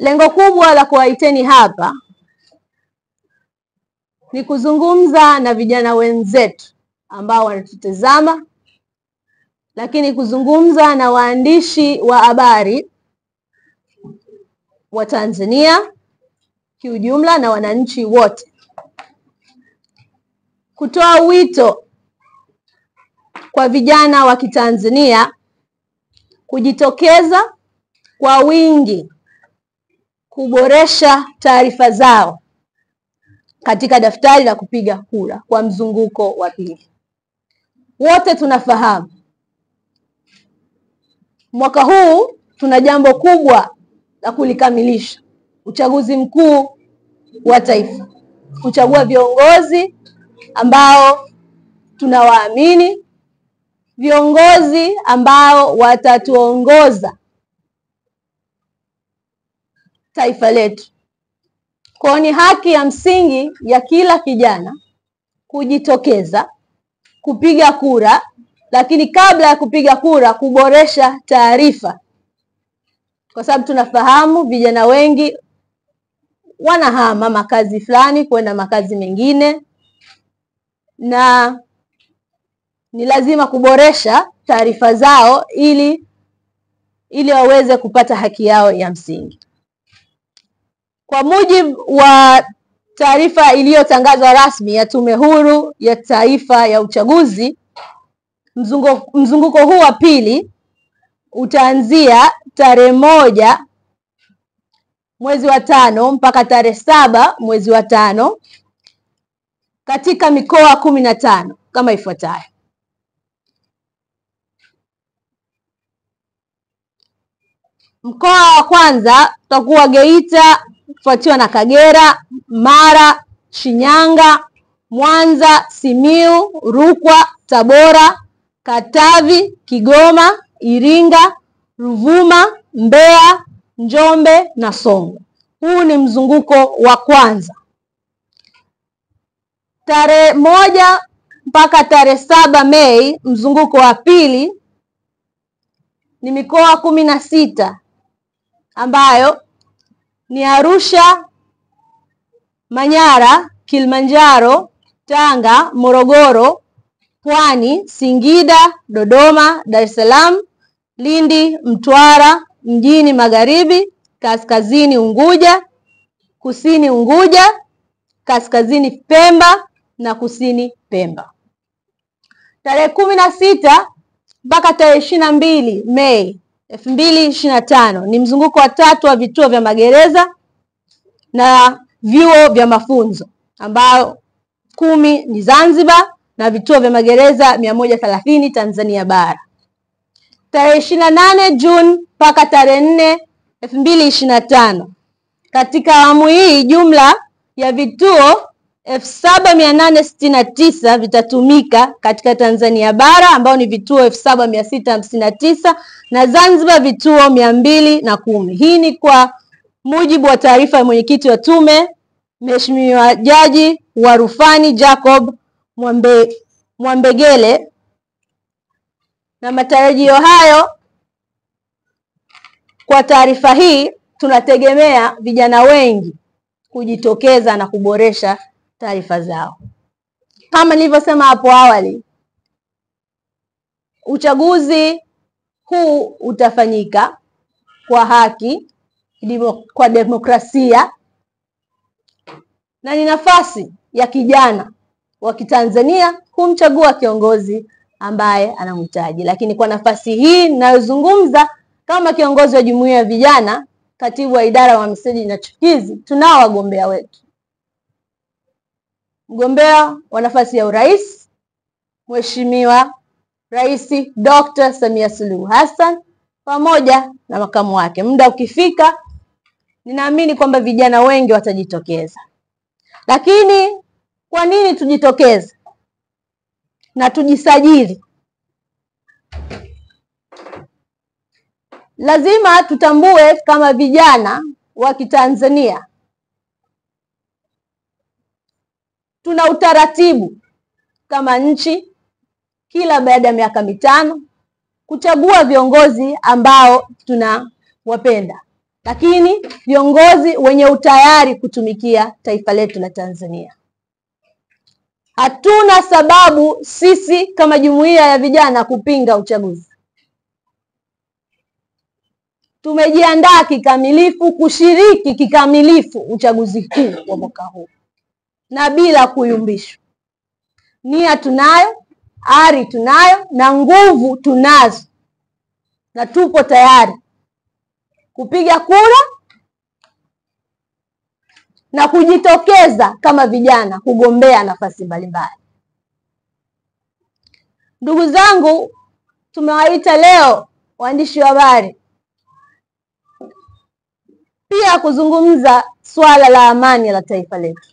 Lengo kubwa la kuwaiteni hapa ni kuzungumza na vijana wenzetu ambao wanatutazama, lakini kuzungumza na waandishi wa habari wa Tanzania kiujumla na wananchi wote, kutoa wito kwa vijana wa Kitanzania kujitokeza kwa wingi kuboresha taarifa zao katika daftari la kupiga kura kwa mzunguko wa pili. Wote tunafahamu mwaka huu tuna jambo kubwa la kulikamilisha: uchaguzi mkuu wa taifa, kuchagua viongozi ambao tunawaamini, viongozi ambao watatuongoza taifa letu. Kwa ni haki ya msingi ya kila kijana kujitokeza kupiga kura, lakini kabla ya kupiga kura kuboresha taarifa, kwa sababu tunafahamu vijana wengi wanahama makazi fulani kwenda makazi mengine, na ni lazima kuboresha taarifa zao ili waweze kupata haki yao ya msingi. Kwa mujibu wa taarifa iliyotangazwa rasmi ya Tume Huru ya Taifa ya Uchaguzi, mzunguko huu wa pili utaanzia tarehe 1 mwezi wa 5 mpaka tarehe 7 mwezi wa 5 katika mikoa 15 kama ifuatayo. Mkoa wa kwanza utakuwa Geita, kufuatiwa na Kagera, Mara, Shinyanga, Mwanza, Simiu, Rukwa, Tabora, Katavi, Kigoma, Iringa, Ruvuma, Mbeya, Njombe na Songwe. Huu ni mzunguko wa kwanza. Tarehe 1 mpaka tarehe 7 Mei, mzunguko wa pili, ni mikoa 16 ambayo ni Arusha, Manyara, Kilimanjaro, Tanga, Morogoro, Pwani, Singida, Dodoma, Dar es Salaam, Lindi, Mtwara, Mjini Magharibi, Kaskazini Unguja, Kusini Unguja, Kaskazini Pemba na Kusini Pemba. Tarehe 16 mpaka tarehe 22 Mei 2025 ni mzunguko wa 3 wa vituo vya magereza na vyuo vya mafunzo, ambao 10 ni Zanzibar na vituo vya magereza 130 Tanzania bara. Tarehe 28 Juni mpaka tarehe 4 2025, katika awamu hii jumla ya vituo 7869 vitatumika katika Tanzania bara, ambao ni vituo 7659 na Zanzibar vituo 210. Hii ni kwa mujibu wa taarifa ya mwenyekiti wa tume, Mheshimiwa Jaji wa Rufani Jacob Mwambegele, na matarajio hayo, kwa taarifa hii tunategemea vijana wengi kujitokeza na kuboresha taarifa zao. Kama nilivyosema hapo awali, uchaguzi huu utafanyika kwa haki, kwa demokrasia, na ni nafasi ya kijana wa Kitanzania kumchagua kiongozi ambaye anamhitaji. Lakini kwa nafasi hii ninayozungumza kama kiongozi wa jumuiya ya vijana, katibu wa idara ya uhamiaji na chipukizi, tunao wagombea wetu. Mgombea wa nafasi ya urais, Mheshimiwa Rais Dr. Samia Suluhu Hassan, pamoja na makamu wake. Muda ukifika, ninaamini kwamba vijana wengi watajitokeza. Lakini kwa nini tujitokeze na tujisajili? Lazima tutambue kama vijana wa Kitanzania tuna utaratibu kama nchi kila baada ya miaka 5 kuchagua viongozi ambao tunawapenda. lakini viongozi wenye utayari kutumikia taifa letu la Tanzania. Hatuna sababu sisi kama jumuiya ya vijana kupinga uchaguzi. Tumejiandaa kikamilifu kushiriki kikamilifu uchaguzi huu wa mwaka huu na bila kuyumbishwa. Nia tunayo, ari tunayo na nguvu tunazo, na tupo tayari kupiga kura na kujitokeza kama vijana kugombea nafasi mbalimbali. Ndugu zangu, tumewaita leo waandishi wa habari pia kuzungumza swala la amani la taifa letu.